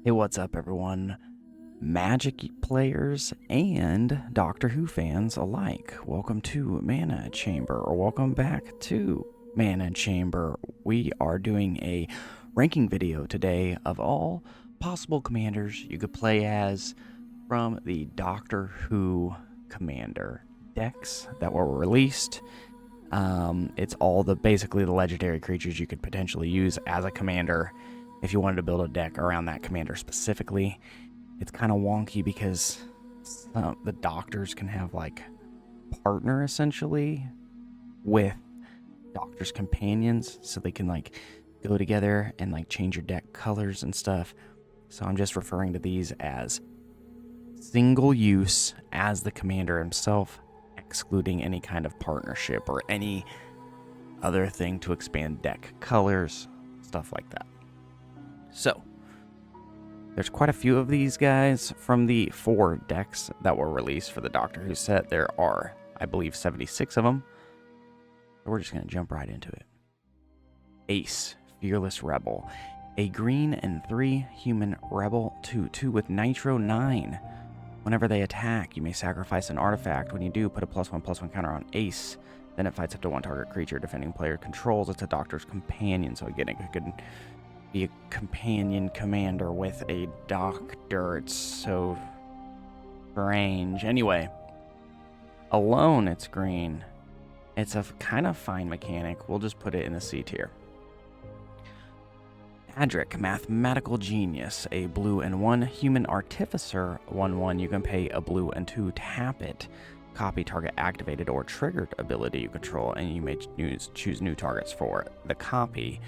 Hey, what's up, everyone? Magic players and Doctor Who fans alike. Welcome to Mana Chamber, or welcome back to Mana Chamber. We are doing a ranking video today of all possible commanders you could play as from the Doctor Who commander decks that were released. It's all basically the legendary creatures you could potentially use as a commander if you wanted to build a deck around that commander specifically. It's kind of wonky because the doctors can have like partner essentially with doctor's companions, so they can like go together and like change your deck colors and stuff. So I'm just referring to these as single use as the commander himself, excluding any kind of partnership or any other thing to expand deck colors, stuff like that. So, there's quite a few of these guys from the 4 decks that were released for the Doctor Who set. There are, I believe, 76 of them. So we're just going to jump right into it. Ace, Fearless Rebel. A green and 3 human rebel 2/2 with Nitro 9. Whenever they attack, you may sacrifice an artifact. When you do, put a +1/+1 counter on Ace. Then it fights up to 1 target creature defending player controls. It's a Doctor's Companion, so again, it could be a companion commander with a doctor. It's so strange. Anyway, alone it's green. It's a kind of fine mechanic. We'll just put it in the C tier. Adric, Mathematical Genius, a blue and 1 human artificer 1/1. You can pay a blue and 2, tap it, copy target activated or triggered ability you control, and you may choose new targets for the copy.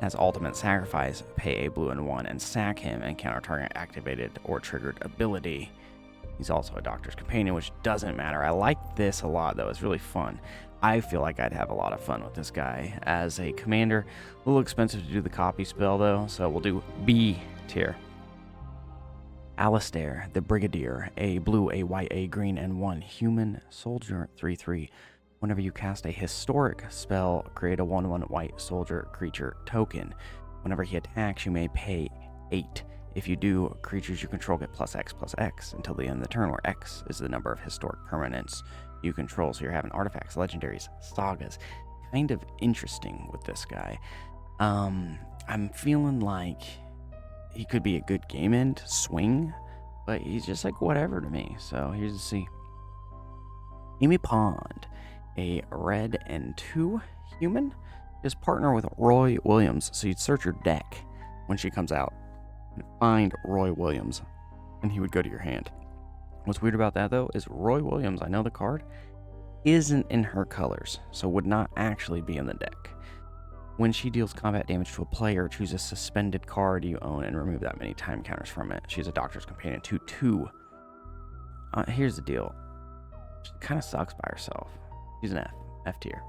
As ultimate sacrifice, pay a blue and 1 and sack him and counter target activated or triggered ability. He's also a Doctor's Companion, which doesn't matter. I like this a lot, though. It's really fun. I feel like I'd have a lot of fun with this guy as a commander. A little expensive to do the copy spell, though, so we'll do B tier. Alistair, the Brigadier, a blue, a white, a green, and 1 human soldier 3/3. Whenever you cast a historic spell, create a 1/1 white soldier creature token. Whenever he attacks, you may pay 8. If you do, creatures you control get +X/+X until the end of the turn, where X is the number of historic permanents you control. So you're having artifacts, legendaries, sagas. Kind of interesting with this guy. I'm feeling like he could be a good game end swing, but he's just like whatever to me. So here's the C. Amy Pond, a red and 2 human. Just partner with Roy Williams, so you'd search your deck when she comes out and find Roy Williams, and he would go to your hand. What's weird about that, though, is Roy Williams, I know the card, isn't in her colors, so would not actually be in the deck. When she deals combat damage to a player, choose a suspended card you own and remove that many time counters from it. She's a Doctor's Companion 2/2. Here's the deal. She kind of sucks by herself. She's an F tier.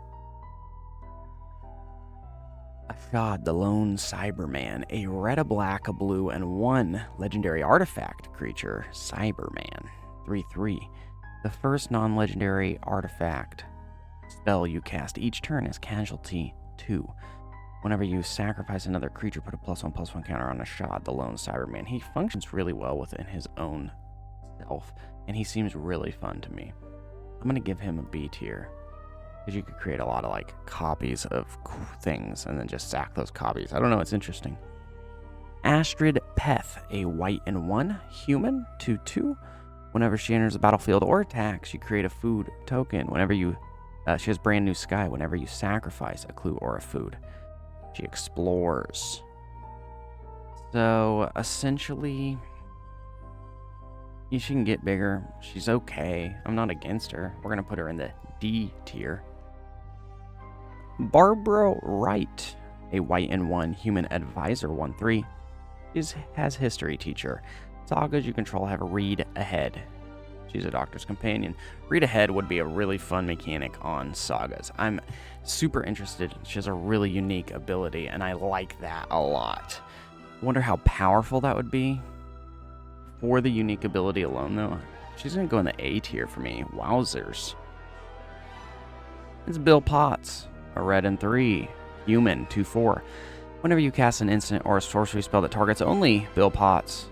Ashad, the Lone Cyberman, a red, a black, a blue, and 1 legendary artifact creature, Cyberman, 3/3. The first non-legendary artifact spell you cast each turn is Casualty 2. Whenever you sacrifice another creature, put a +1/+1 counter on Ashad, the Lone Cyberman. He functions really well within his own self, and he seems really fun to me. I'm going to give him a B tier, because you could create a lot of like copies of things and then just sack those copies. I don't know, it's interesting. Astrid Peth, a white and 1 human 2/2. Whenever she enters the battlefield or attacks, you create a food token. Whenever you she has Brand New Sky. Whenever you sacrifice a clue or a food, she explores. So essentially, she can get bigger. She's okay. I'm not against her. We're going to put her in the D tier. Barbara Wright, a white and 1 human advisor 1/3, has History Teacher. Sagas you control have Read Ahead. She's a Doctor's Companion. Read Ahead would be a really fun mechanic on sagas. I'm super interested. She has a really unique ability, and I like that a lot. I wonder how powerful that would be. For the unique ability alone, though, she's going to go in the A tier for me. Wowzers. It's Bill Potts, a red and 3 human 2/4. Whenever you cast an instant or a sorcery spell that targets only Bill Potts,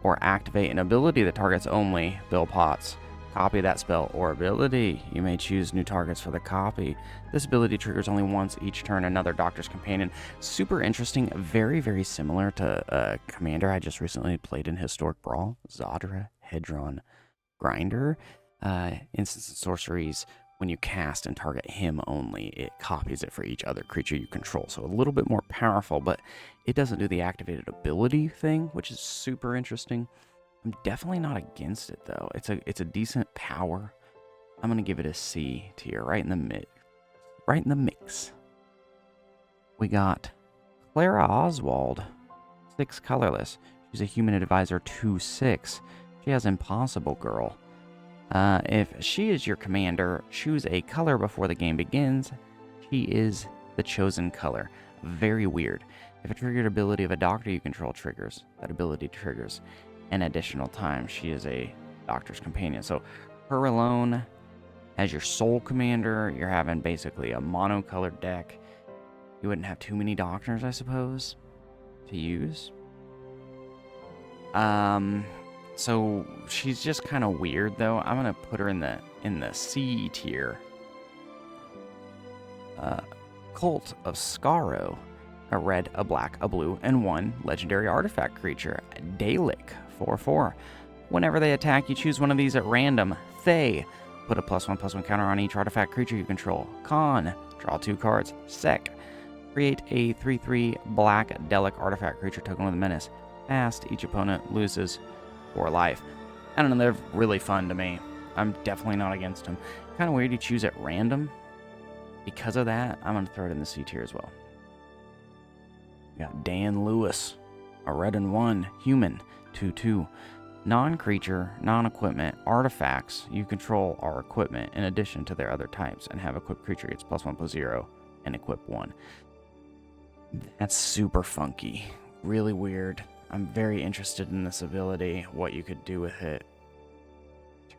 or activate an ability that targets only Bill Potts, copy that spell or ability. You may choose new targets for the copy. This ability triggers only once each turn another Doctor's Companion. Super interesting, very, very similar to a commander I just recently played in Historic Brawl, Zadra Hedron Grinder. Instants and sorceries, when you cast and target him only, it copies it for each other creature you control. So a little bit more powerful, but it doesn't do the activated ability thing, which is super interesting. I'm definitely not against it though. It's a decent power. I'm gonna give it a C tier, right in the mix. We got Clara Oswald, 6 colorless. She's a human advisor 2/6. She has Impossible Girl. If she is your commander, choose a color before the game begins. She is the chosen color. Very weird. If a triggered ability of a doctor you control triggers, that ability triggers an additional time. She is a Doctor's Companion. So her alone, as your sole commander, you're having basically a monocolored deck. You wouldn't have too many doctors, I suppose, to use. So she's just kind of weird, though. I'm gonna put her in the C tier. Cult of Skaro, a red, a black, a blue, and 1 legendary artifact creature, Dalek, 4/4. Whenever they attack, you choose one of these at random. Thay, put a +1/+1 counter on each artifact creature you control. Con, draw 2 cards. Sec, create a 3/3 black Dalek artifact creature token with a menace. Fast, each opponent loses 4 life. I don't know, they're really fun to me. I'm definitely not against them. Kind of weird you choose at random. Because of that, I'm going to throw it in the C tier as well. We got Dan Lewis, a red and 1, human, 2/2. Non-creature, non-equipment, artifacts you control are equipment in addition to their other types, and have equipped creature gets +1/+0 and equip 1. That's super funky. Really weird. I'm very interested in this ability, what you could do with it.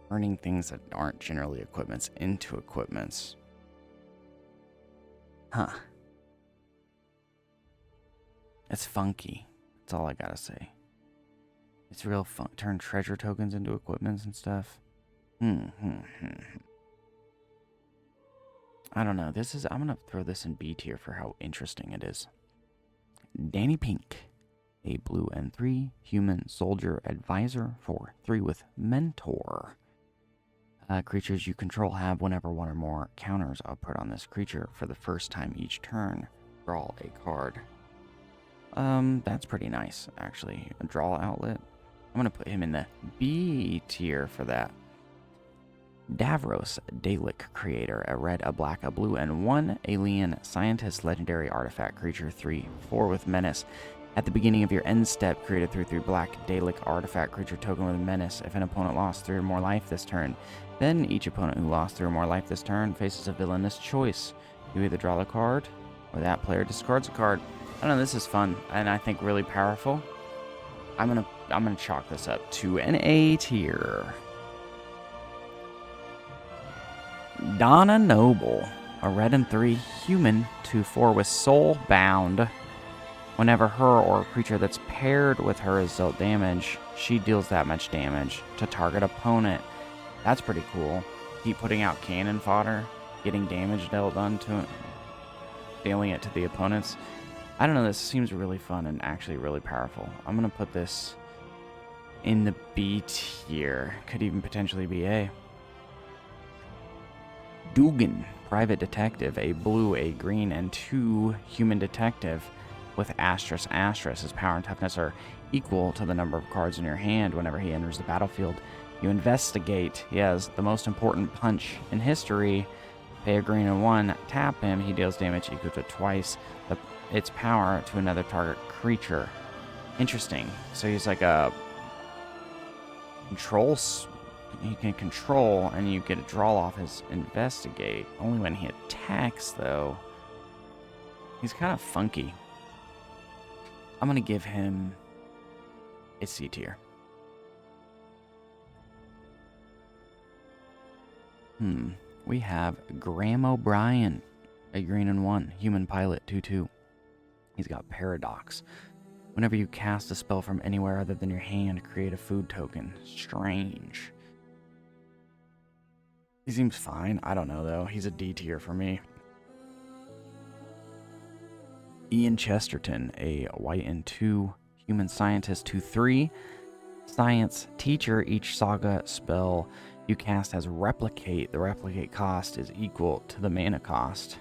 Turning things that aren't generally equipments into equipments. Huh. It's funky. That's all I gotta say. It's real fun. Turn treasure tokens into equipments and stuff. I don't know. I'm gonna throw this in B tier for how interesting it is. Danny Pink, a blue and 3 human soldier advisor for 3 with mentor. Creatures you control have whenever 1 or more counters are put on this creature for the first time each turn. Draw a card. That's pretty nice, actually. A draw outlet. I'm gonna put him in the B tier for that. Davros, Dalek creator, a red, a black, a blue, and 1 alien scientist legendary artifact creature 3/4 with menace. At the beginning of your end step, create a 3/3 black Dalek artifact creature token with menace. If an opponent lost 3 or more life this turn, then each opponent who lost 3 or more life this turn faces a villainous choice. You either draw a card, or that player discards a card. I don't know, this is fun, and I think really powerful. I'm gonna chalk this up to an A tier. Donna Noble, a red and 3 human 2/4 with soul bound. Whenever her or a creature that's paired with her is dealt damage, she deals that much damage to target opponent. That's pretty cool. Keep putting out cannon fodder, getting damage dealt onto it, dealing it to the opponents. I don't know, this seems really fun and actually really powerful. I'm going to put this in the B tier. Could even potentially be A. Dugan, private detective, a blue, a green, and 2 human detective with asterisk. His power and toughness are equal to the number of cards in your hand. Whenever he enters the battlefield, you investigate. He has the most important punch in history. Pay a green and 1, tap him. He deals damage equal to twice its power to another target creature. Interesting. So he's like a control. He can control, and you get a draw off his investigate. Only when he attacks, though. He's kind of funky. I'm gonna give him a C tier. We have Graham O'Brien, a green and 1 human pilot 2/2. He's got Paradox. Whenever you cast a spell from anywhere other than your hand, create a food token. Strange. He seems fine. I don't know, though. He's a D tier for me. Ian Chesterton, a white and 2 human scientist, 2/3. Science teacher. Each saga spell you cast has replicate. The replicate cost is equal to the mana cost.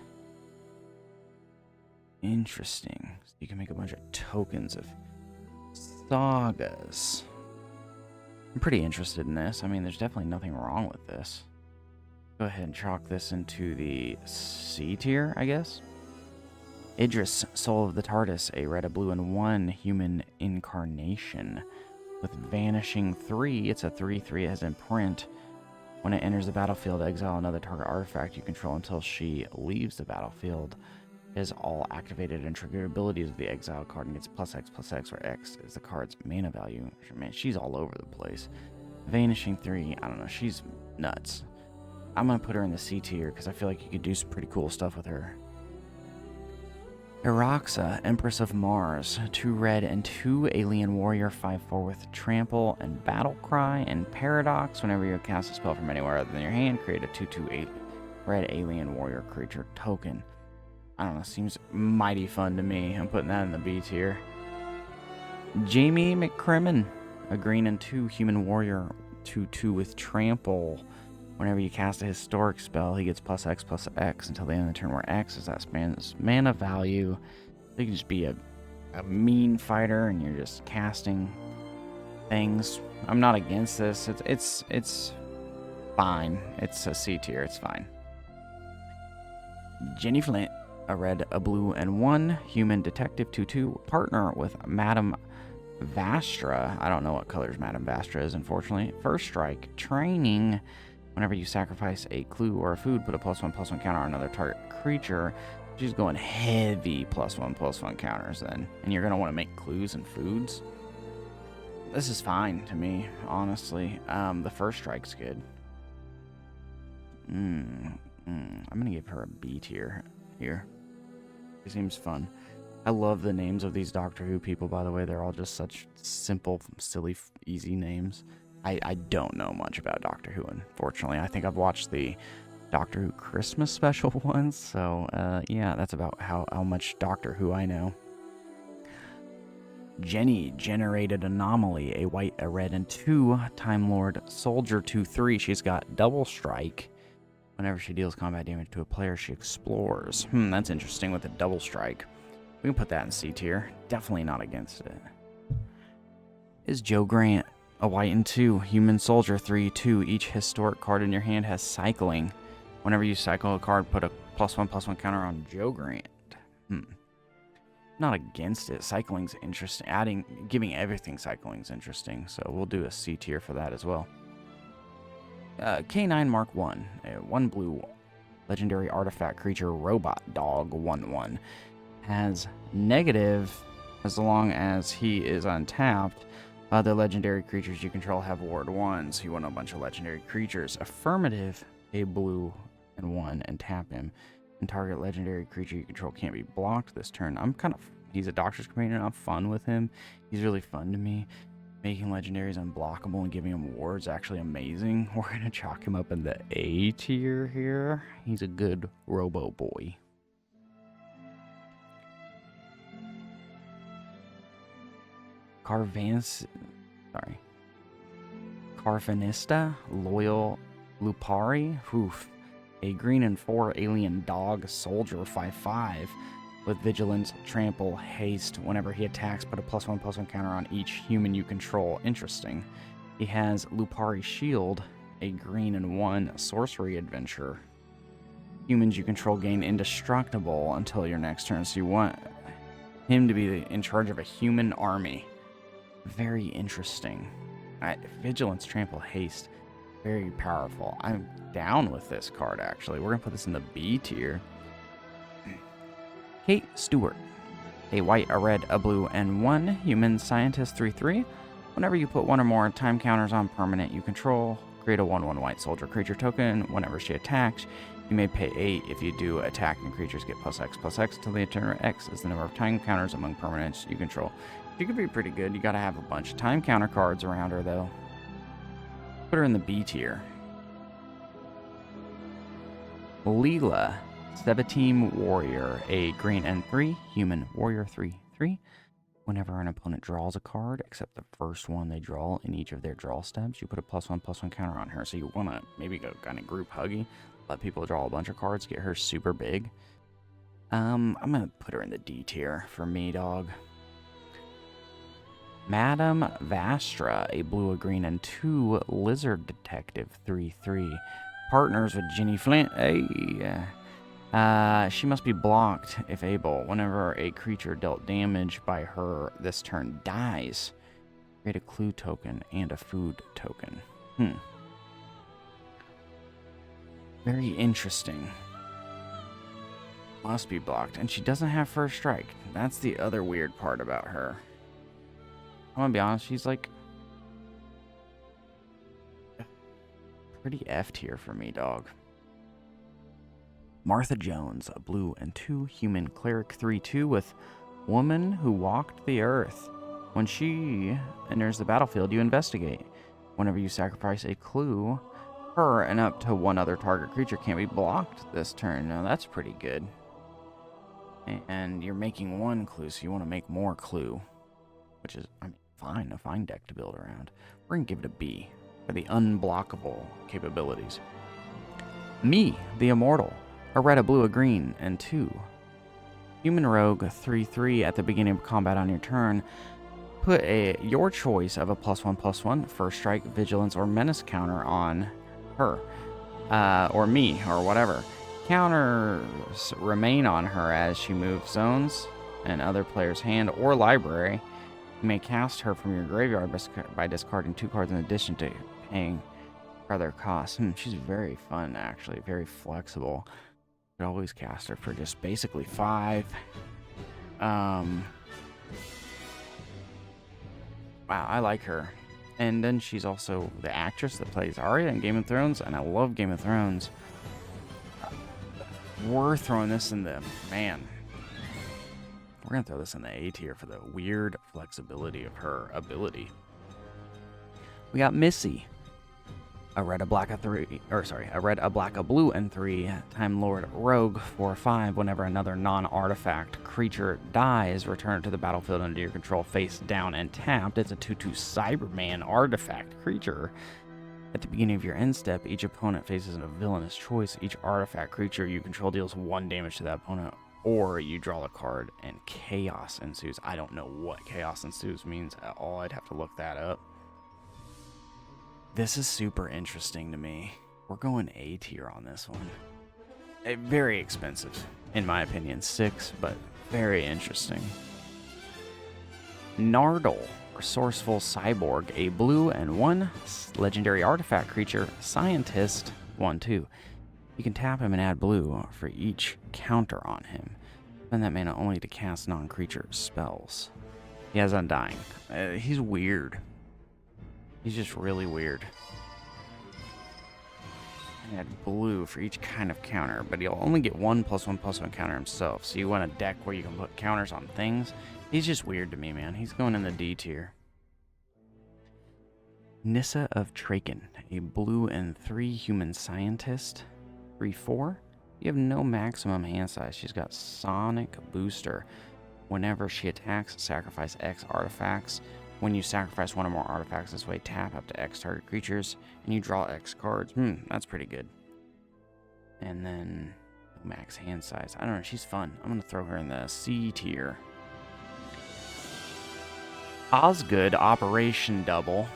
Interesting. So you can make a bunch of tokens of sagas. I'm pretty interested in this. I mean, there's definitely nothing wrong with this. Go ahead and chalk this into the C tier, I guess. Idris, Soul of the TARDIS, a red, a blue, and 1 human incarnation. With Vanishing 3, it's a 3/3, it has imprint. When it enters the battlefield, exile another target artifact you control until she leaves the battlefield. It is all activated and triggered abilities of the exile card and gets +X/+X, where X is the card's mana value. Man, she's all over the place. Vanishing 3, I don't know, she's nuts. I'm going to put her in the C tier because I feel like you could do some pretty cool stuff with her. Iraxa, Empress of Mars, 2 red and 2 alien warrior, 5/4 with trample and battle cry and paradox. Whenever you cast a spell from anywhere other than your hand, create a 2/2 red alien warrior creature token. I don't know, seems mighty fun to me. I'm putting that in the B tier. Jamie McCrimmon, a green and 2 human warrior, 2/2 with trample. Whenever you cast a historic spell, he gets +X/+X until the end of the turn, where X is that man's mana value. You can just be a mean fighter and you're just casting things. I'm not against this. It's fine. It's a C tier. It's fine. Jenny Flint, a red, a blue, and 1 human detective, 2/2, partner with Madame Vastra. I don't know what colors Madame Vastra is, unfortunately. First strike, training. Whenever you sacrifice a clue or a food, put a +1/+1 counter on another target creature. She's going heavy +1/+1 counters then. And you're going to want to make clues and foods. This is fine to me, honestly. The first strike's good. I'm going to give her a B tier here. It seems fun. I love the names of these Doctor Who people, by the way. They're all just such simple, silly, easy names. I don't know much about Doctor Who, unfortunately. I think I've watched the Doctor Who Christmas special once, so yeah, that's about how much Doctor Who I know. Jenny, Generated Anomaly, a white, a red, and 2 Time Lord Soldier, 2/3. She's got double strike. Whenever she deals combat damage to a player, she explores. That's interesting with a double strike. We can put that in C tier. Definitely not against it. Is Joe Grant, a white and 2 human soldier, 3/2. Each historic card in your hand has cycling. Whenever you cycle a card, put a +1/+1 counter on Joe Grant. Not against it. Cycling's interesting. Giving everything cycling's interesting. So we'll do a C tier for that as well. K9 Mark 1, a 1 blue legendary artifact creature robot dog, 1/1. Has negative as long as he is untapped. Other legendary creatures you control have ward 1, so you want a bunch of legendary creatures. Affirmative, a blue and 1, and tap him. And target legendary creature you control can't be blocked this turn. He's a Doctor's Companion, I'm fun with him. He's really fun to me. Making legendaries unblockable and giving him wards actually amazing. We're going to chalk him up in the A tier here. He's a good robo boy. Carvanista, Loyal Lupari, a green and 4 alien dog soldier, 5/5, with vigilance, trample, haste. Whenever he attacks, put a +1/+1 counter on each human you control. Interesting. He has Lupari Shield, a green and 1 sorcery adventure. Humans you control gain indestructible until your next turn, so you want him to be in charge of a human army. Very interesting. Vigilance, Trample, Haste. Very powerful. I'm down with this card, actually. We're going to put this in the B tier. Kate Stewart. A white, a red, a blue, and 1 human scientist, 3/3. Whenever you put 1 or more time counters on permanent you control, Create a 1/1 white soldier creature token. Whenever she attacks, you may pay 8. If you do, attacking creatures get +X/+X till the turn. X is the number of time counters among permanents you control. She could be pretty good. You gotta have a bunch of time counter cards around her, though. Put her in the B tier. Leela, Sebateem Warrior, a green and 3, human warrior 3/3. Whenever an opponent draws a card, except the first one they draw in each of their draw steps, you put a +1/+1 counter on her. So you want to maybe go kind of group huggy, let people draw a bunch of cards, get her super big. I'm going to put her in the D tier for me, dog. Madame Vastra, a blue, a green, and 2 lizard detective 3/3. Partners with Ginny Flint. Hey. She must be blocked if able. Whenever a creature dealt damage by her this turn dies, create a clue token and a food token. Very interesting. Must be blocked. And she doesn't have first strike. That's the other weird part about her. I'm gonna be honest, she's like pretty F tier for me, dog. Martha Jones, a blue and 2 human cleric 3/2 with woman who walked the earth. When she enters the battlefield, you investigate. Whenever you sacrifice a clue, her and up to 1 other target creature can't be blocked this turn. Now that's pretty good. And you're making 1 clue, so you want to make more clue, which is, I mean, fine, a fine deck to build around. We're gonna give it a B for the unblockable capabilities. Me, the Immortal. A red, a blue, a green, and 2. Human Rogue 3/3 at the beginning of combat on your turn. Put your choice of a +1/+1, first strike, vigilance, or menace counter on her. Or me, or whatever. Counters remain on her as she moves zones and other players' hand or library. You may cast her from your graveyard by discarding 2 cards in addition to paying other costs. She's very fun, actually. Very flexible. You could always cast her for just basically 5. Wow, I like her. And then she's also the actress that plays Arya in Game of Thrones, and I love Game of Thrones. We're throwing this in the, man, we're going to throw this in the A tier for the weird flexibility of her ability. We got Missy. A red, a black, a 3, or sorry, a red, a black, a blue, and 3 Time Lord Rogue 4/5. Whenever another non-artifact creature dies, return it to the battlefield under your control, face down and tapped. It's a 2/2 Cyberman artifact creature. At the beginning of your end step, each opponent faces a villainous choice. Each artifact creature you control deals 1 damage to that opponent, or you draw a card and chaos ensues. I don't know what chaos ensues means at all. I'd have to look that up. This is super interesting to me. We're going A tier on this one. Very expensive, in my opinion. 6, but very interesting. Nardle, Resourceful Cyborg, a blue and 1 legendary artifact creature, scientist, 1/2. You can tap him and add blue for each counter on him. Spend that mana only to cast non-creature spells. He has Undying. He's weird. He's just really weird. Add blue for each kind of counter, but he'll only get 1 +1/+1 counter himself. So you want a deck where you can put counters on things? He's just weird to me, man. He's going in the D tier. Nissa of Traken, a blue and 3 human scientist, 3/4. You have no maximum hand size. She's got Sonic Booster. Whenever she attacks, sacrifice X artifacts. When you sacrifice 1 or more artifacts this way, tap up to X target creatures, and you draw X cards. That's pretty good. And then max hand size. I don't know, she's fun. I'm going to throw her in the C tier. Osgood, Operation Double.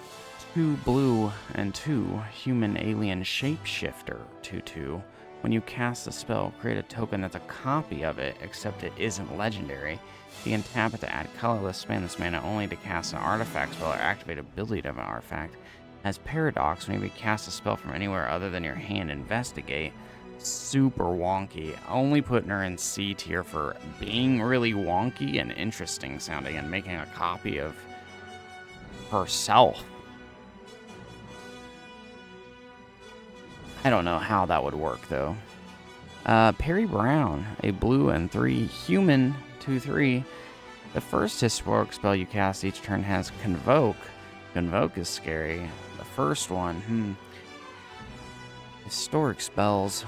2 blue and 2 human alien shapeshifter, 2/2. When you cast a spell, create a token that's a copy of it, except it isn't legendary. You can tap it to add colorless, spend this mana only to cast an artifact spell or activate ability of an artifact. As Paradox, whenever you cast a spell from anywhere other than your hand, investigate. Super wonky. Only putting her in C tier for being really wonky and interesting sounding and making a copy of herself. I don't know how that would work, though. Perry Brown, a blue and 3 human 2/3. The first historic spell you cast each turn has Convoke. Convoke is scary. The first one, Historic spells.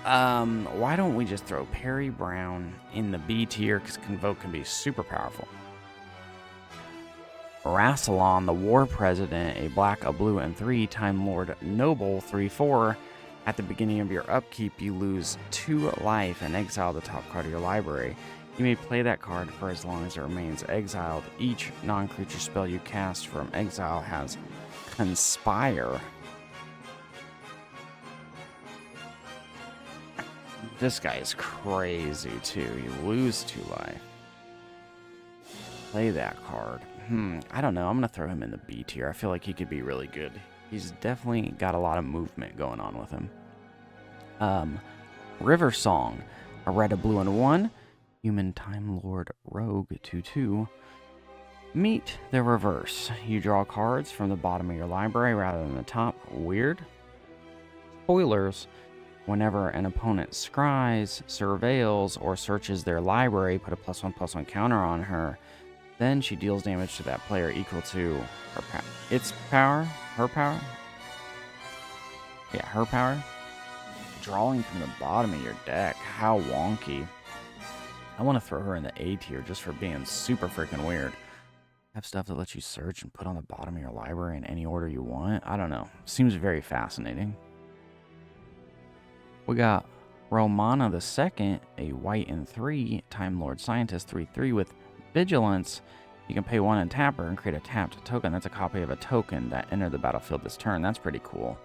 Why don't we just throw Perry Brown in the B tier, because Convoke can be super powerful. Rassilon, the War President, a black, a blue, and 3 Time Lord Noble 3/4. At the beginning of your upkeep, you lose 2 life and exile the top card of your library. You may play that card for as long as it remains exiled. Each non-creature spell you cast from exile has Conspire. This guy is crazy too. You lose 2 life. Play that card. I don't know. I'm going to throw him in the B tier. I feel like he could be really good. He's definitely got a lot of movement going on with him. River Song, a red, a blue, and 1. Human Time Lord Rogue 2/2. Meet the reverse. You draw cards from the bottom of your library rather than the top. Weird. Spoilers. Whenever an opponent scries, surveils, or searches their library, put a +1/+1 counter on her. Then she deals damage to that player equal to its power, her power. Yeah, her power. Drawing from the bottom of your deck. How wonky. I want to throw her in the A tier just for being super freaking weird. Have stuff that lets you search and put on the bottom of your library in any order you want. I don't know. Seems very fascinating. We got Romana II, a white and 3 Time Lord Scientist 3/3 with Vigilance. You can pay 1 and tap her and create a tapped token. That's a copy of a token that entered the battlefield this turn. That's pretty cool.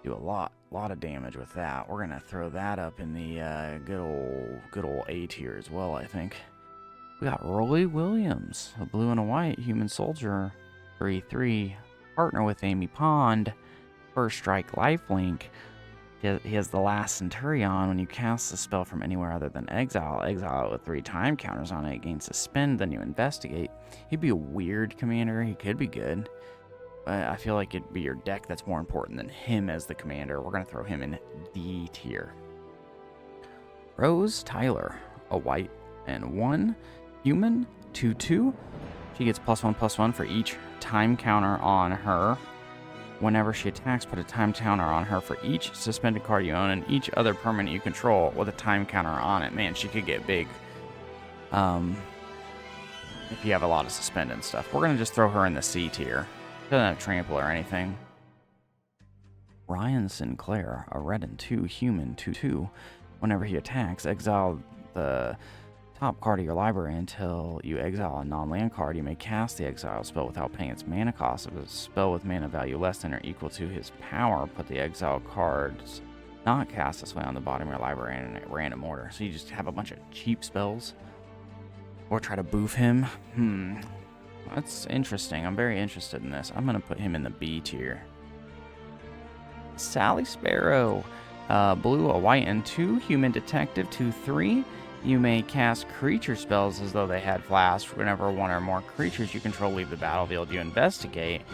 Do a lot of damage with that. We're gonna throw that up in the good old A tier as well, I think. We got Roy Williams, a blue and a white human soldier, 3/3, partner with Amy Pond, first strike lifelink. He has the last Centurion. When you cast the spell from anywhere other than exile it with 3 time counters on it. Gain suspend, then you investigate. He'd be a weird commander. He could be good. But I feel like it'd be your deck that's more important than him as the commander. We're going to throw him in D tier. Rose Tyler, a white and 1 human 2/2. She gets +1/+1 for each time counter on her. Whenever she attacks, put a time counter on her for each suspended card you own and each other permanent you control with a time counter on it. Man, she could get big. If you have a lot of suspended stuff. We're going to just throw her in the C tier. Doesn't have trample or anything. Ryan Sinclair, a red and 2 human 2/2. Whenever he attacks, exile the top card of your library until you exile a non-land card. You may cast the exile spell without paying its mana cost. If it's a spell with mana value less than or equal to his power, put the exile cards not cast this way on the bottom of your library in a random order. So you just have a bunch of cheap spells. Or try to boof him. That's interesting. I'm very interested in this. I'm going to put him in the B tier. Sally Sparrow. Blue, a white, and 2 human detective 2/3. You may cast creature spells as though they had flash. Whenever 1 or more creatures you control leave the battlefield, you investigate. It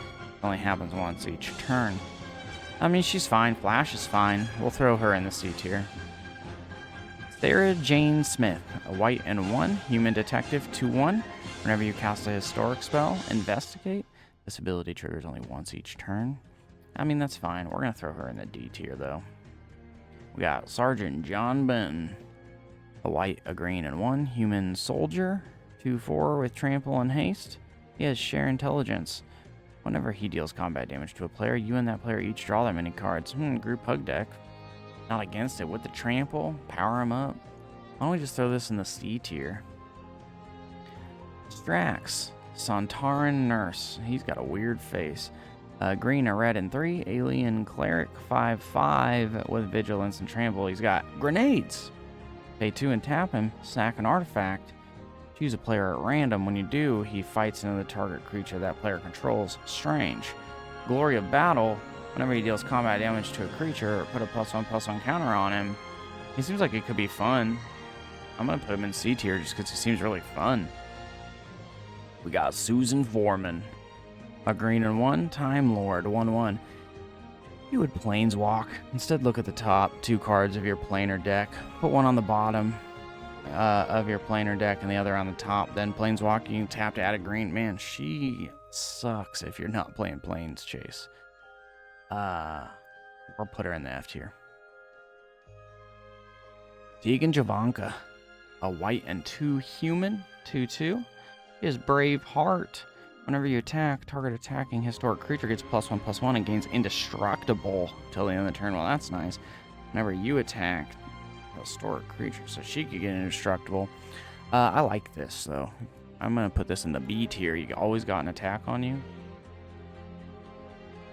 only happens once each turn. I mean, she's fine. Flash is fine. We'll throw her in the C tier. Sarah Jane Smith, a white and 1 human detective 2/1. Whenever you cast a historic spell, investigate. This ability triggers only once each turn. I mean, that's fine. We're going to throw her in the D tier, though. We got Sergeant John Benton, a white, a green, and 1 human soldier 2/4 with trample and haste. He has share intelligence. Whenever he deals combat damage to a player, you and that player each draw that many cards. Group hug deck. Not against it. With the trample, power him up. Why don't we just throw this in the C tier? Strax, Sontaran Nurse. He's got a weird face. Green, a red, and 3. Alien Cleric 5/5 with Vigilance and Trample. He's got grenades. Pay 2 and tap him. Sack an artifact. Choose a player at random. When you do, he fights another target creature that player controls. Strange. Glory of Battle. Whenever he deals combat damage to a creature, put a +1/+1 counter on him. He seems like it could be fun. I'm going to put him in C tier just because he seems really fun. We got Susan Foreman, a green and 1 Time Lord 1/1. You would planeswalk. Instead, look at the top 2 cards of your planar deck. Put one on the bottom of your planar deck and the other on the top. Then planeswalk, you can tap to add a green. Man, she sucks if you're not playing Planes Chase. We'll put her in the F tier. Deegan Javanka, a white and 2 human, 2/2. He has Brave Heart. Whenever you attack, target attacking historic creature gets +1/+1 and gains indestructible till the end of the turn. Well, that's nice. Whenever you attack, historic creature, so she could get indestructible. I like this though. I'm gonna put this in the B tier. You always got an attack on you.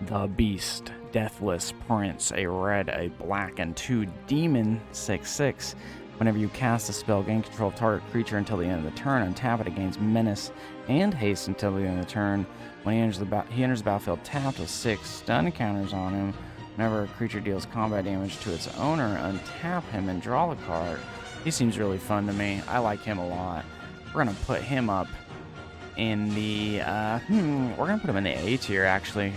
The Beast, Deathless Prince, a red, a black, and 2 demon, 6/6. Whenever you cast a spell, gain control of target creature until the end of the turn. Untap it, it gains menace and haste until the end of the turn. When he enters the battlefield tapped with 6 stun counters on him. Whenever a creature deals combat damage to its owner, untap him and draw the card. He seems really fun to me. I like him a lot. We're gonna put him up in the we're gonna put him in the A tier actually.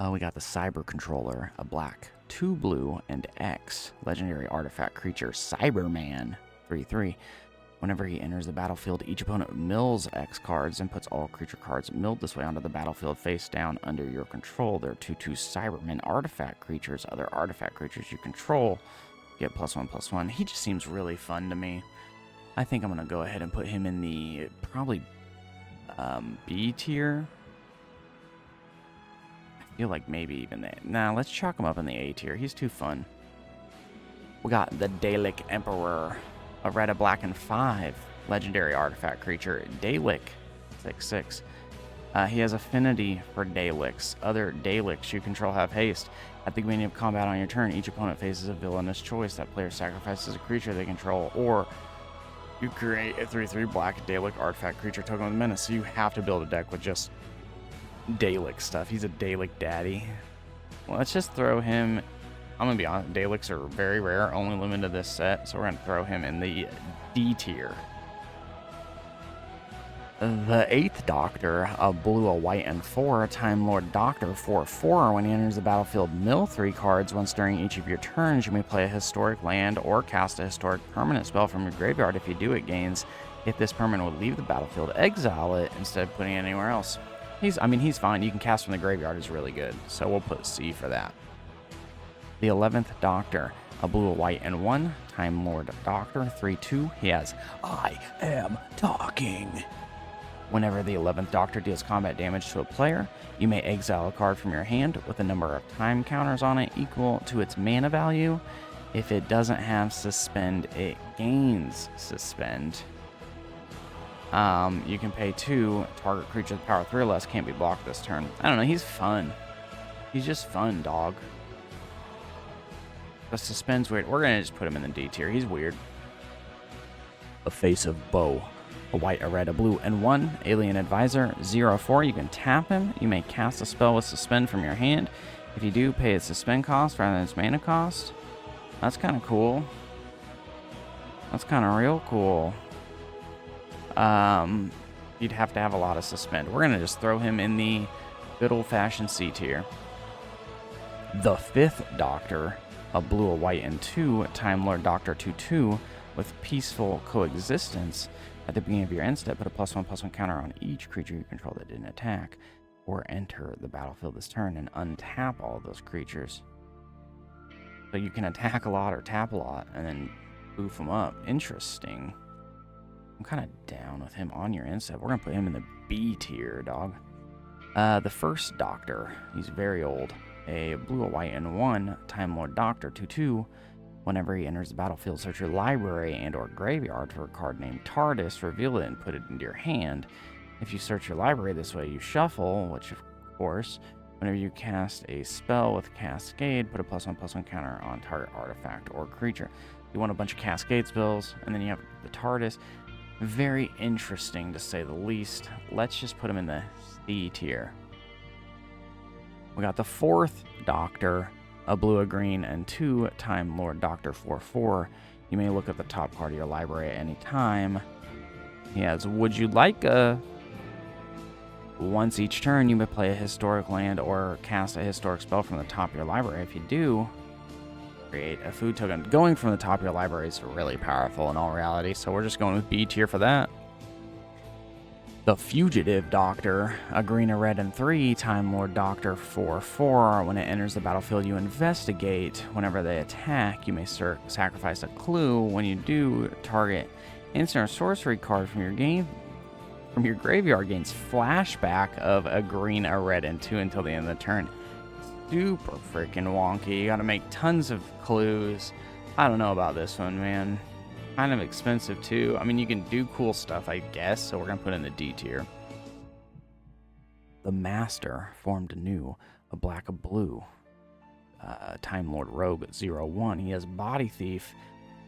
We got the Cyber Controller, a black, 2 blue, and X legendary artifact creature, Cyberman, 3/3. Whenever he enters the battlefield, each opponent mills X cards and puts all creature cards milled this way onto the battlefield face down under your control. There are 2/2 Cybermen artifact creatures. Other artifact creatures you control get +1/+1. He just seems really fun to me. I think I'm going to go ahead and put him in the probably B tier. I feel like maybe even the... Nah, let's chalk him up in the A tier. He's too fun. We got the Dalek Emperor. A red, a black, and 5 legendary artifact creature, Dalek, 6/6. He has affinity for Daleks. Other Daleks you control have haste. At the beginning of combat on your turn, each opponent faces a villainous choice. That player sacrifices a creature they control, or you create a 3/3 black Dalek artifact creature token with menace. So you have to build a deck with just Dalek stuff. He's a Dalek daddy. Well, let's just throw him... I'm going to be honest, Daleks are very rare, only limited to this set, so we're going to throw him in the D tier. The 8th Doctor, a blue, a white, and 4, Time Lord Doctor, 4/4. When he enters the battlefield, mill 3 cards. Once during each of your turns, you may play a historic land or cast a historic permanent spell from your graveyard. If you do, it gains. If this permanent would leave the battlefield, exile it instead of putting it anywhere else. He's fine. You can cast from the graveyard, is really good, so we'll put C for that. The 11th Doctor, a blue, a white, and 1, Time Lord Doctor, 3/2. He has I Am Talking. Whenever the 11th Doctor deals combat damage to a player, you may exile a card from your hand with a number of time counters on it equal to its mana value. If it doesn't have Suspend, it gains Suspend. You can pay 2. Target creature with power 3 or less can't be blocked this turn. I don't know, he's fun. He's just fun, dog. The Suspend's weird. We're going to just put him in the D tier. He's weird. The Face of Bo. A white, a red, a blue, and 1. Alien Advisor, 0/4. You can tap him. You may cast a spell with Suspend from your hand. If you do, pay its Suspend cost rather than its mana cost. That's kind of cool. That's kind of real cool. You'd have to have a lot of Suspend. We're going to just throw him in the good old-fashioned C tier. The 5th Doctor, a blue, a white, and 2, Time Lord Doctor, 2/2, with Peaceful Coexistence. At the beginning of your end step, put a +1/+1 counter on each creature you control that didn't attack or enter the battlefield this turn, and untap all of those creatures. So you can attack a lot or tap a lot and then boof them up. Interesting. I'm kind of down with him on your end step. We're going to put him in the B tier, dog. The 1st Doctor, he's very old. A blue, a white, and 1, Time Lord Doctor, 2/2. Whenever he enters the battlefield, search your library and or graveyard for a card named TARDIS, reveal it, and put it into your hand. If you search your library this way, you shuffle, which of course, whenever you cast a spell with Cascade, put a +1/+1 counter on target artifact or creature. You want a bunch of Cascade spells, and then you have the TARDIS. Very interesting, to say the least. Let's just put him in the C tier. We got the 4th Doctor, a blue, a green, and 2, Time Lord Doctor, 4/4. You may look at the top card of your library at any time. He has Would You Like a Once each turn, you may play a historic land or cast a historic spell from the top of your library. If you do, create a food token. Going from the top of your library is really powerful in all reality, so we're just going with B tier for that. The Fugitive Doctor, a green, a red, and 3 Time Lord Doctor 4/4. When it enters the battlefield, you investigate. Whenever they attack, you may sacrifice a clue. When you do, target instant or sorcery card from your graveyard gains flashback of a green, a red, and 2 until the end of the turn. Super freaking wonky. You gotta make tons of clues. I don't know about this one, man. Kind of expensive too. I mean, you can do cool stuff, I guess, so we're gonna put in the D tier. The Master formed anew, a black, a blue. Time Lord Rogue 0/1. He has Body Thief.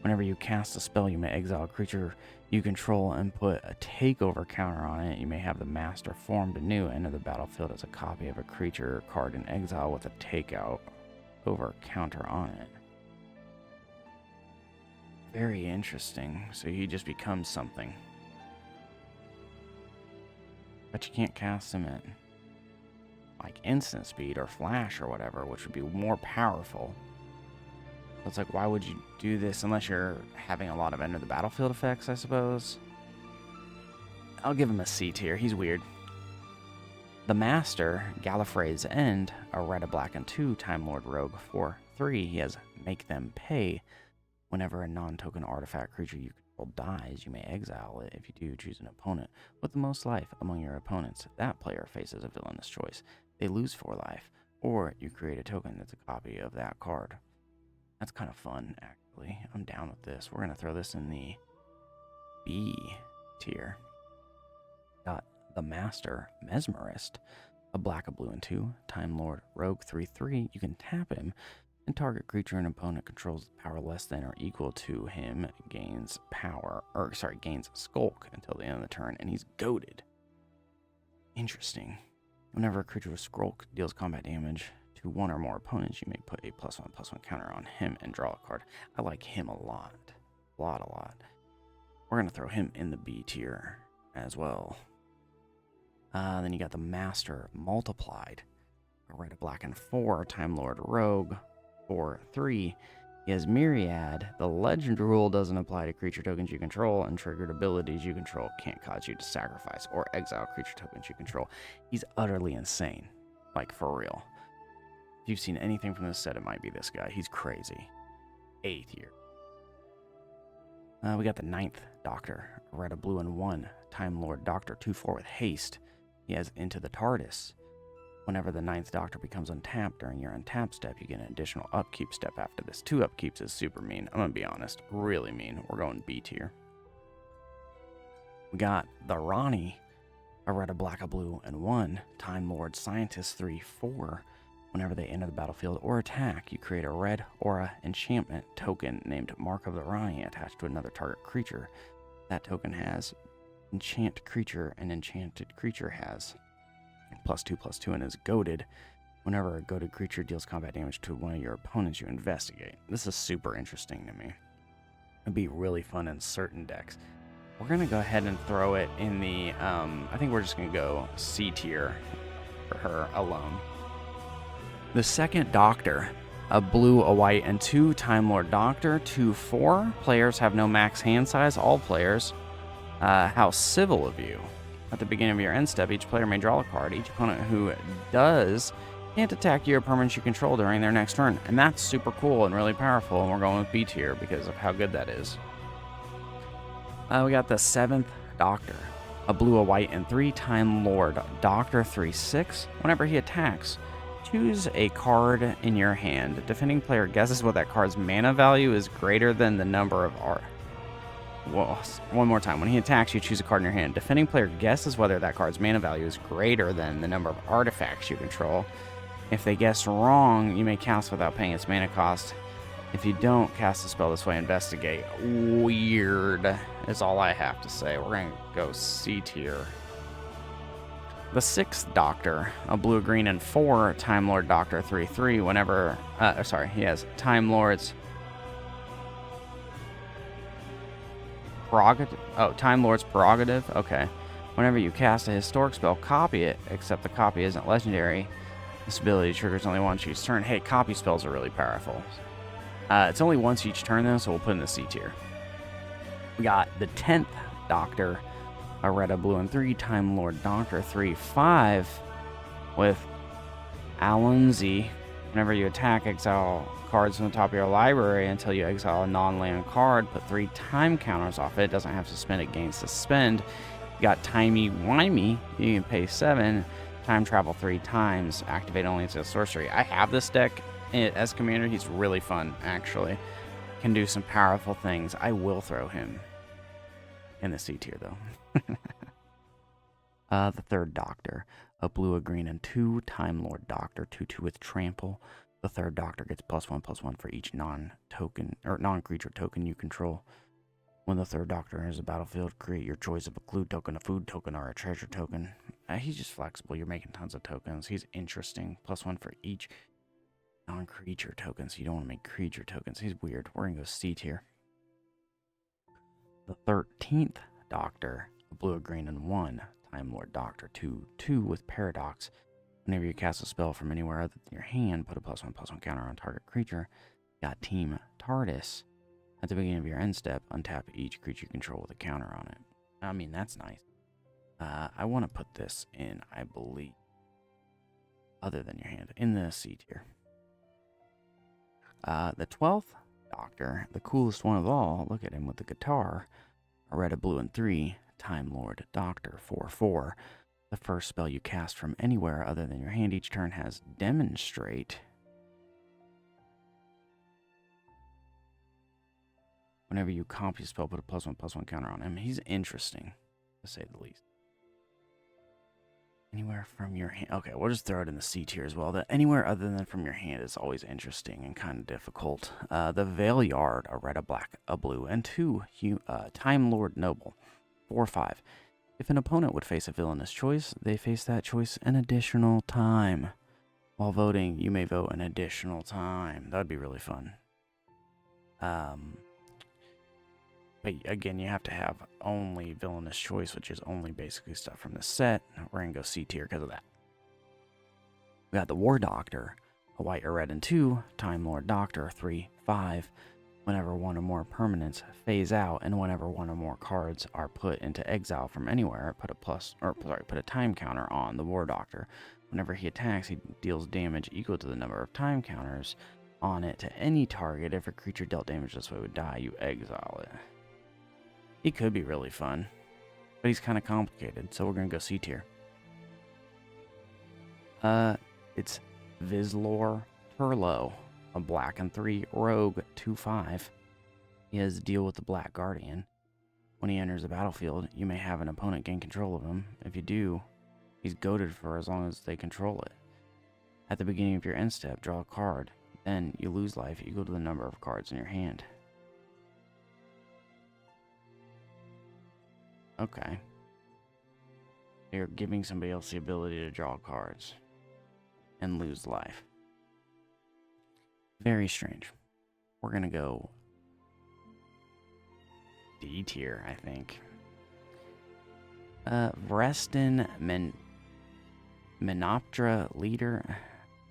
Whenever you cast a spell, you may exile a creature you control and put a takeover counter on it. You may have the Master formed anew enter the battlefield as a copy of a creature card in exile with a takeout over counter on it. Very interesting. So he just becomes something. But you can't cast him at like instant speed or flash or whatever, which would be more powerful. So it's like, why would you do this unless you're having a lot of enter the battlefield effects, I suppose? I'll give him a C tier. He's weird. The Master, Gallifrey's End, a red, a black, and 2 Time Lord Rogue 4/3. He has Make Them Pay. Whenever a non-token artifact creature you control dies, you may exile it. If you do, choose an opponent with the most life among your opponents. That player faces a villainous choice. They lose 4 life, or you create a token that's a copy of that card. That's kind of fun, actually. I'm down with this. We're going to throw this in the B tier. Got the Master, Mesmerist, a black, a blue, and 2 Time Lord Rogue 3/3. You can tap him. And target creature an opponent controls power less than or equal to him gains Skulk until the end of the turn, and he's goaded. Interesting. Whenever a creature with Skulk deals combat damage to one or more opponents, you may put a +1/+1 counter on him and draw a card. I like him a lot. A lot. We're going to throw him in the B tier as well. Then you got the Master Multiplied. A red, a black, and 4 Time Lord Rogue 4/3. He has Myriad. The legend rule doesn't apply to creature tokens you control, and triggered abilities you control can't cause you to sacrifice or exile creature tokens you control. He's utterly insane. Like, for real. If you've seen anything from this set, it might be this guy. He's crazy. A tier. We got the 9th Doctor. A red, a blue, and 1 Time Lord Doctor 2/4 with haste. He has Into the TARDIS. Whenever the 9th Doctor becomes untapped during your untap step, you get an additional upkeep step after this. 2 upkeeps is super mean. I'm going to be honest. Really mean. We're going B tier. We got the Ronnie. A red, a black, a blue, and 1 Time Lord Scientist 3/4. Whenever they enter the battlefield or attack, you create a red aura enchantment token named Mark of the Ronnie attached to another target creature. That token has Enchant Creature, and Enchanted Creature has +2/+2 and is goaded. Whenever a goaded creature deals combat damage to one of your opponents, you investigate. This is super interesting to me. It'd be really fun in certain decks. We're going to go ahead and throw it in the, I think we're just going to go C tier for her alone. The 2nd Doctor, a blue, a white, and 2 Time Lord Doctor 2/4. Players have no max hand size. All players. How civil of you. At the beginning of your end step, each player may draw a card. Each opponent who does can't attack you or permanents you control during their next turn. And that's super cool and really powerful, and we're going with B tier because of how good that is. We got the 7th Doctor. A blue, a white, and 3 Time Lord Doctor 3/6. Whenever he attacks, choose a card in your hand. The defending player guesses what that card's mana value is greater than the number of Well, one more time. When he attacks, you choose a card in your hand. Defending player guesses whether that card's mana value is greater than the number of artifacts you control. If they guess wrong, you may cast without paying its mana cost. If you don't cast a spell this way, investigate. Weird is all I have to say. We're going to go C tier. The 6th Doctor, a blue, green, and 4 Time Lord Doctor 3/3. Whenever, he has Time Lord's Prerogative. Oh, Time Lord's Prerogative. Okay. Whenever you cast a historic spell, copy it, except the copy isn't legendary. This ability triggers only once each turn. Hey, copy spells are really powerful. It's only once each turn, though, so we'll put in the C tier. We got the 10th Doctor, a red, a blue, and 3 Time Lord Doctor, 3/5 with Alonzi. Whenever you attack, exile cards from the top of your library until you exile a non-land card. Put 3 time counters off it. It doesn't have suspend, it gains suspend. You got Timey Wimey. You can pay 7. Time travel 3 times. Activate only as a sorcery. I have this deck as commander. He's really fun, actually. Can do some powerful things. I will throw him in the C tier, though. The 3rd Doctor. A blue, a green, and 2 Time Lord Doctor. 2/2 with trample. The 3rd Doctor gets +1/+1 for each non-token or non-creature token you control. When the 3rd Doctor enters the battlefield, create your choice of a clue token, a food token, or a treasure token. He's just flexible. You're making tons of tokens. He's interesting. +1 for each non-creature token, so you don't want to make creature tokens. He's weird. We're going to go C tier. The 13th Doctor, a blue, a green, and 1 Time Lord Doctor. 2/2 with Paradox. Whenever you cast a spell from anywhere other than your hand, put a +1/+1 counter on target creature. Got Team TARDIS. At the beginning of your end step, untap each creature you control with a counter on it. I mean, that's nice. I want to put this in, I believe, other than your hand, in the C tier. The 12th Doctor, the coolest one of all. Look at him with the guitar. A red, a blue, and 3 Time Lord Doctor. 4/4. The first spell you cast from anywhere other than your hand each turn has Demonstrate. Whenever you copy a spell, put a +1/+1 counter on him. He's interesting, to say the least. Anywhere from your hand. Okay, we'll just throw it in the C tier as well. The anywhere other than from your hand is always interesting and kind of difficult. The Veil Yard, a red, a black, a blue, and 2 Time Lord Noble. 4/5. If an opponent would face a villainous choice, they face that choice an additional time. While voting, you may vote an additional time. That would be really fun. But again, you have to have only villainous choice, which is only basically stuff from the set. We're going to go C tier because of that. We got the War Doctor, a white, a red, and 2 Time Lord Doctor. 3/5. Whenever one or more permanents phase out, and whenever one or more cards are put into exile from anywhere, put a time counter on the War Doctor. Whenever he attacks, he deals damage equal to the number of time counters on it to any target. If a creature dealt damage this way would die, you exile it. He could be really fun, but he's kind of complicated, so we're going to go C tier. It's Vizlor Turlo, a black and 3 rogue. 2/5. He has to deal with the Black Guardian. When he enters the battlefield, you may have an opponent gain control of him. If you do, he's goaded for as long as they control it. At the beginning of your end step, draw a card. Then you lose life equal to the number of cards in your hand. Okay. You're giving somebody else the ability to draw cards and lose life. Very strange. We're going to go D tier, I think. Vrestin Menoptera Leader.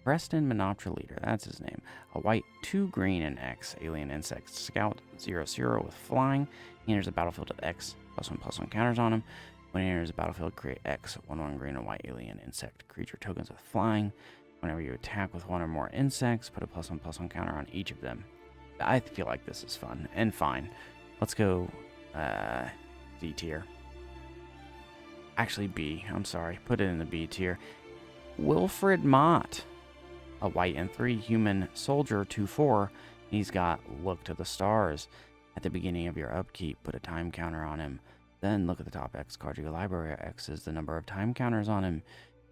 Vrestin Menoptera Leader, that's his name. A white, 2 green, and X alien insect scout. 0/0 with flying. He enters the battlefield with X. +1/+1 counters on him. When he enters the battlefield, create X 1/1 green and white alien insect creature tokens with flying. Whenever you attack with one or more insects, put a +1/+1 counter on each of them. I feel like this is fun and fine. Let's go D tier. Actually B, I'm sorry. Put it in the B tier. Wilfred Mott, a white and 3 human soldier. 2/4. He's got Look to the Stars. At the beginning of your upkeep, put a time counter on him. Then look at the top X card of your library. X is the number of time counters on him.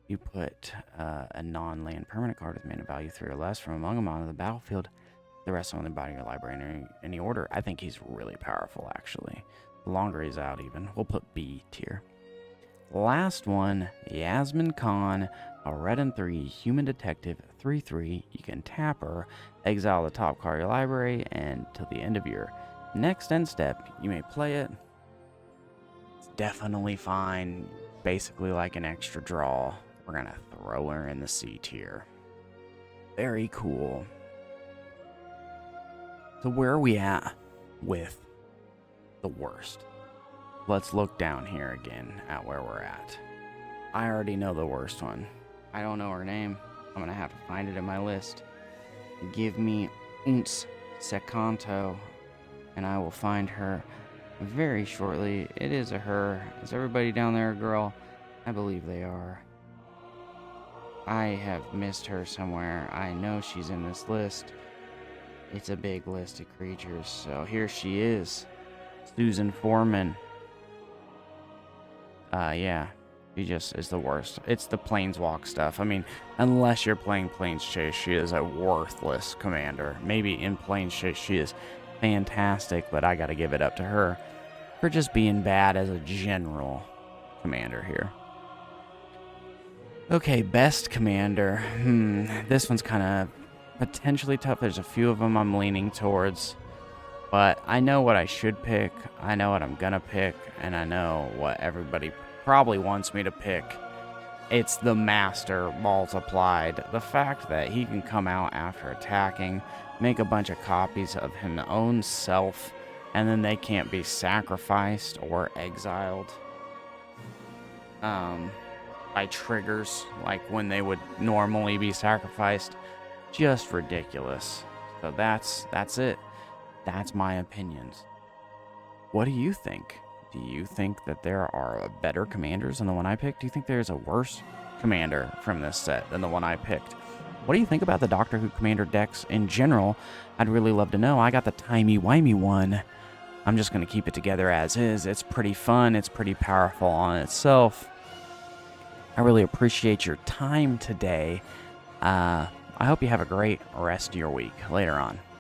You put a non-land permanent card with mana value 3 or less from among them onto the battlefield. The rest are on the bottom of your library in any order. I think he's really powerful, actually. The longer he's out, even. We'll put B tier. Last one, Yasmin Khan, a red and 3 human detective. 3/3. You can tap her, exile the top card of your library, and till the end of your next end step, you may play it. It's definitely fine. Basically like an extra draw. We're gonna throw her in the C tier. Very cool. So where are we at with the worst? Let's look down here again at where we're at. I already know the worst one. I don't know her name. I'm gonna have to find it in my list. Give me un secondo, and I will find her very shortly. It is a her. Is everybody down there a girl? I believe they are. I have missed her somewhere. I know she's in this list. It's a big list of creatures, so here she is. Susan Foreman. Yeah. She just is the worst. It's the Planeswalk stuff. I mean, unless you're playing Planes Chase, she is a worthless commander. Maybe in Planes Chase she is fantastic, but I gotta give it up to her for just being bad as a general commander here. Okay, best commander. This one's kind of potentially tough. There's a few of them I'm leaning towards, but I know what I should pick. I know what I'm gonna pick, and I know what everybody probably wants me to pick. It's the Master Multiplied. The fact that he can come out after attacking, make a bunch of copies of his own self, and then they can't be sacrificed or exiled by triggers, like when they would normally be sacrificed. Just ridiculous. So that's it. That's my opinions. What do you think? Do you think that there are better commanders than the one I picked? Do you think there's a worse commander from this set than the one I picked? What do you think about the Doctor Who commander decks in general? I'd really love to know. I got the timey-wimey one. I'm just going to keep it together as is. It's pretty fun. It's pretty powerful on itself. I really appreciate your time today. I hope you have a great rest of your week. Later on.